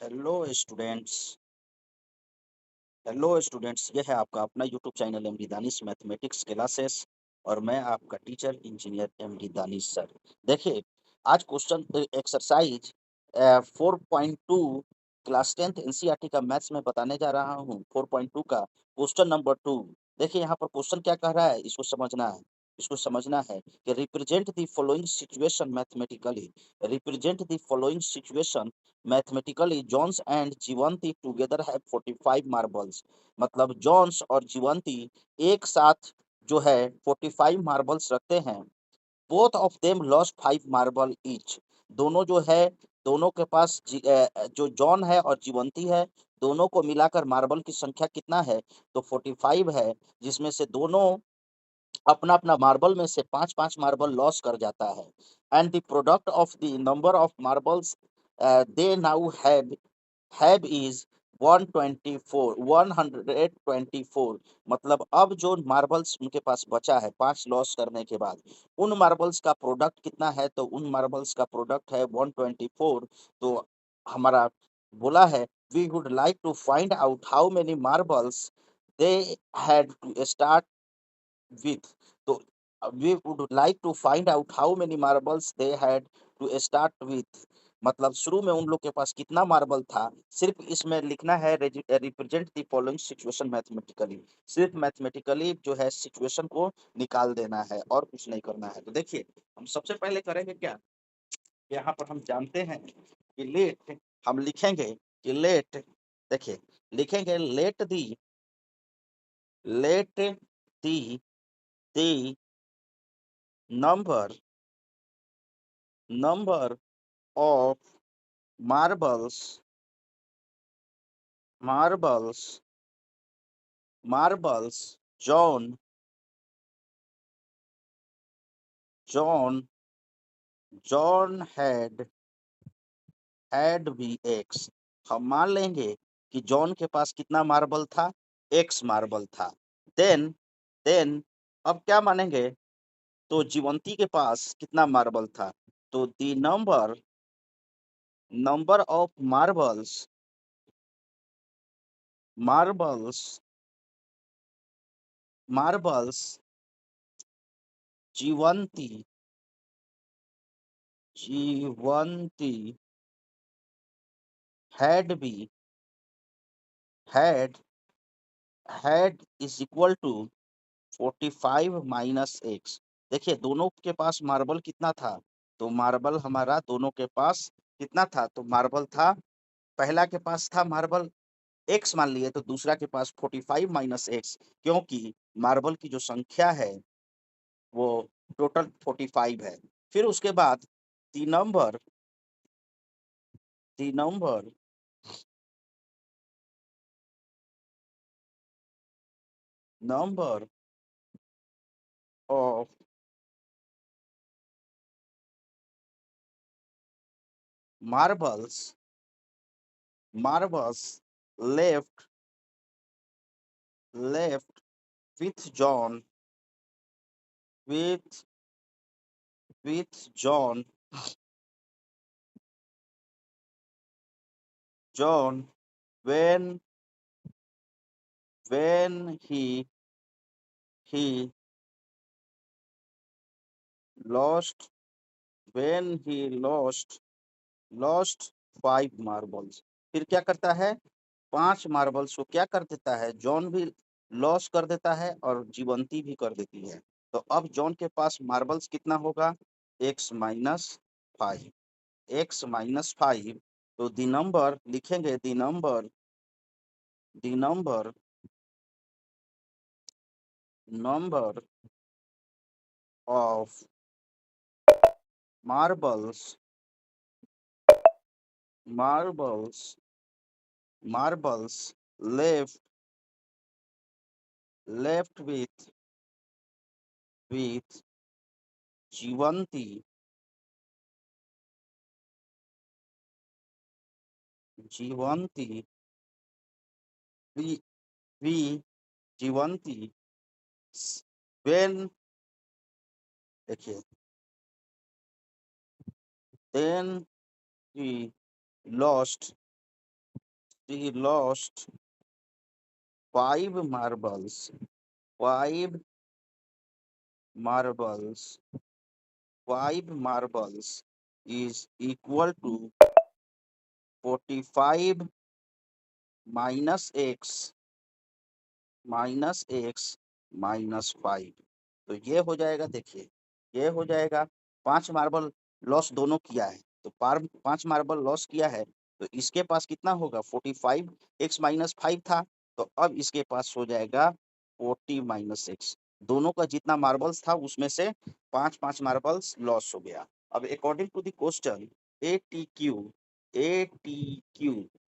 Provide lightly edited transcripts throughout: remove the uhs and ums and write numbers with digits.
Hello students. ये है आपका अपना YouTube channel MD Danish mathematics classes और मैं आपका teacher engineer MD Danish sir. देखिए, आज question exercise 4.2 class 10th NCERT का मैथ्स में बताने जा रहा हूँ। 4.2 का क्वेश्चन नंबर 2। देखिए यहाँ पर क्वेश्चन क्या कह रहा है, इसको समझना है कि represent the following situation mathematically. Represent the following situation mathematically John's and Jivanti together have 45 marbles. मतलब जॉन्स और जीवंती एक साथ जो है 45 मार्बल्स रखते हैं। Both of them lost 5 marble each. दोनों जो है, दोनों के पास जो जॉन है और जीवंती है, दोनों को मिलाकर मार्बल की संख्या कितना है? तो 45 है, जिसमें से दोनों अपना अपना मार्बल में से 5-5 मार्बल लॉस कर जाता है। And the product of the number of marbles they now have is 124। मतलब अब जो मार्बल्स उनके पास बचा है 5 लॉस करने के बाद, उन मार्बल्स का प्रोडक्ट कितना है? तो उन मार्बल्स का प्रोडक्ट है 124। तो हमारा बोला है we would like to find out how many marbles they had to start with. So we would like to find out how many marbles they had to start with. मतलब शुरू में उन लोग के पास कितना मार्बल था, सिर्फ इसमें लिखना है represent the following situation mathematically. सिर्फ मैथमेटिकली जो है सिचुएशन को निकाल देना है और कुछ नहीं करना है। तो देखिए, हम सबसे पहले करेंगे क्या, यहाँ पर हम जानते हैं कि लेट, हम लिखेंगे कि लेट, देखिए लिखेंगे let the number of marbles marbles John had भी x। हम मान लेंगे कि जॉन के पास कितना मार्बल था? x मार्बल था। देन अब क्या मानेंगे? तो जीवंती के पास कितना मार्बल था? तो the number of marbles Jivanti had भी had is equal to 45 minus X. देखिए दोनों के पास मार्बल कितना था? तो मार्बल हमारा दोनों के पास कितना था? तो मार्बल था, पहला के पास था मार्बल एक्स मान लिए, तो दूसरा के पास 45 माइनस एक्स, क्योंकि मार्बल की जो संख्या है वो टोटल 45 है। फिर उसके बाद the number number of marbles left with John with John when he lost lost 5 marbles. फिर क्या करता है? 5 मार्बल्स को क्या कर देता है? जॉन भी लॉस कर देता है और जीवंती भी कर देती है। तो अब जॉन के पास मार्बल्स कितना होगा? x minus 5। तो द नंबर लिखेंगे, the number of marbles left with Jivanti we we Jivanti when, देखिए, then he lost he lost 5 marbles. 5 marbles. 5 marbles is equal to 45 minus x minus 5। तो ये हो जाएगा, देखिए ये हो जाएगा 5 मार्बल लॉस दोनों किया है, तो पार 5 मार्बल लॉस किया है, तो इसके पास कितना होगा 45 x माइनस 5 था, तो अब इसके पास हो जाएगा 40 माइनस x। दोनों का जितना मार्बल्स था उसमें से 5 मार्बल्स लॉस हो गया। अब according to the question A T Q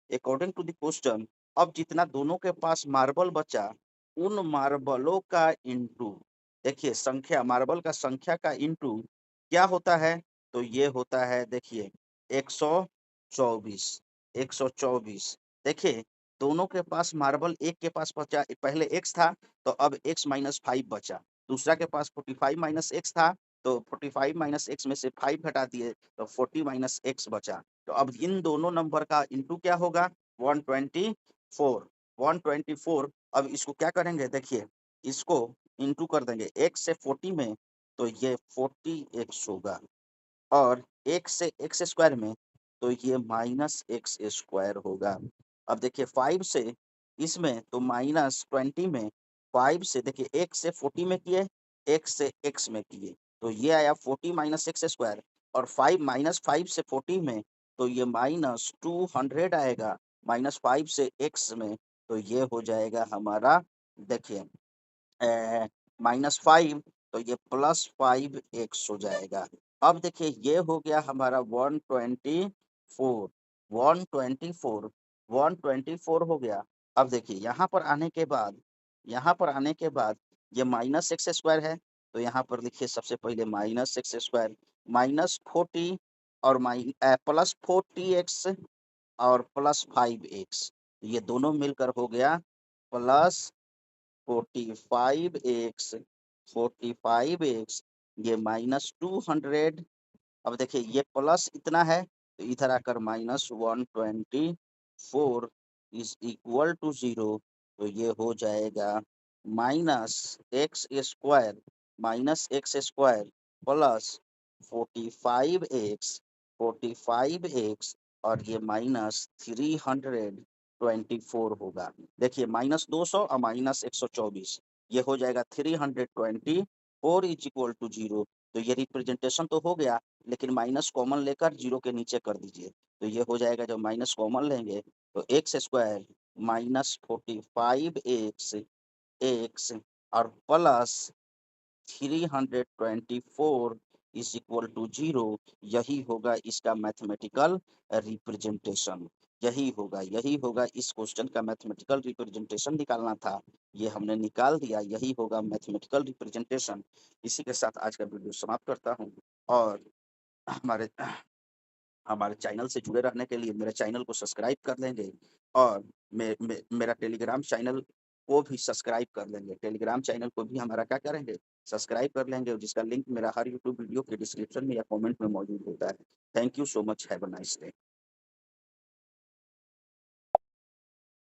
according to the question, अब जितना दोनों के पास मार्बल बचा उन मार्बलों का इंटू, देखिए संख्या, मार्बल का संख्या का इंटू क्या होता है, तो ये होता है देखिए 124। 124 देखिए दोनों के पास मार्बल, एक के पास बचा, पहले x था तो अब x माइनस 5 बचा, दूसरा के पास 45 माइनस x था तो 45 माइनस x में से 5 घटा दिए तो 40 माइनस x बचा। तो अब इन दोनों नंबर का इंटू क्या होगा 124। 124। अब इसको क्या करेंगे, देखिए इसको इंटू कर देंगे x से 40 में, तो ये 40x होगा, और x से x स्क्वायर में तो ये माइनस एक्स स्क्वायर होगा। अब देखिए 5 से इसमें तो माइनस 20 में, 5 से देखिए x से 40 में किए, x से x में किए, तो ये आया 40 माइनस एक्स स्क्वायर, और 5 माइनस 5 से 40 में तो ये माइनस 200 आएगा, माइनस 5 से x में तो ये हो जाएगा हमारा, देखिए -5 तो ये +5x हो जाएगा। अब देखिए ये हो गया हमारा 124। 124 124 हो गया। अब देखिए यहाँ पर आने के बाद ये माइनस एक्स स्क्वायर है, तो यहाँ पर लिखिए सबसे पहले माइनस एक्स स्क्वायर -40 और +40x और +5x, ये दोनों मिलकर हो गया प्लस 45x। 45x ये -200। अब देखिए ये प्लस इतना है तो इधर आकर -124 इज इक्वल टू 0, तो ये हो जाएगा -x स्क्वायर प्लस 45x और ये -324 होगा। देखिए -200 और -124 ये हो जाएगा 324 इज इक्वल टू 0। तो ये रिप्रेजेंटेशन तो हो गया, लेकिन माइनस कॉमन लेकर 0 के नीचे कर दीजिए, तो ये हो जाएगा, जब माइनस कॉमन लेंगे तो एक्स स्क्वायर -45 एक्स और प्लस 324 इज इक्वल टू 0। यही होगा इसका मैथमेटिकल रिप्रेजेंटेशन। यही होगा इस क्वेश्चन का मैथमेटिकल रिप्रेजेंटेशन निकालना था, ये हमने निकाल दिया, यही होगा मैथमेटिकल रिप्रेजेंटेशन। इसी के साथ आज का वीडियो समाप्त करता हूँ, और हमारे हमारे चैनल से जुड़े रहने के लिए मेरे चैनल को सब्सक्राइब कर लेंगे, और मेरा टेलीग्राम चैनल को भी सब्सक्राइब कर लेंगे। टेलीग्राम चैनल को भी हमारा क्या करेंगे, सब्सक्राइब कर लेंगे, जिसका लिंक मेरा हर यूट्यूब वीडियो के डिस्क्रिप्शन में या कमेंट में मौजूद होता है। Thank you so much, have a nice day.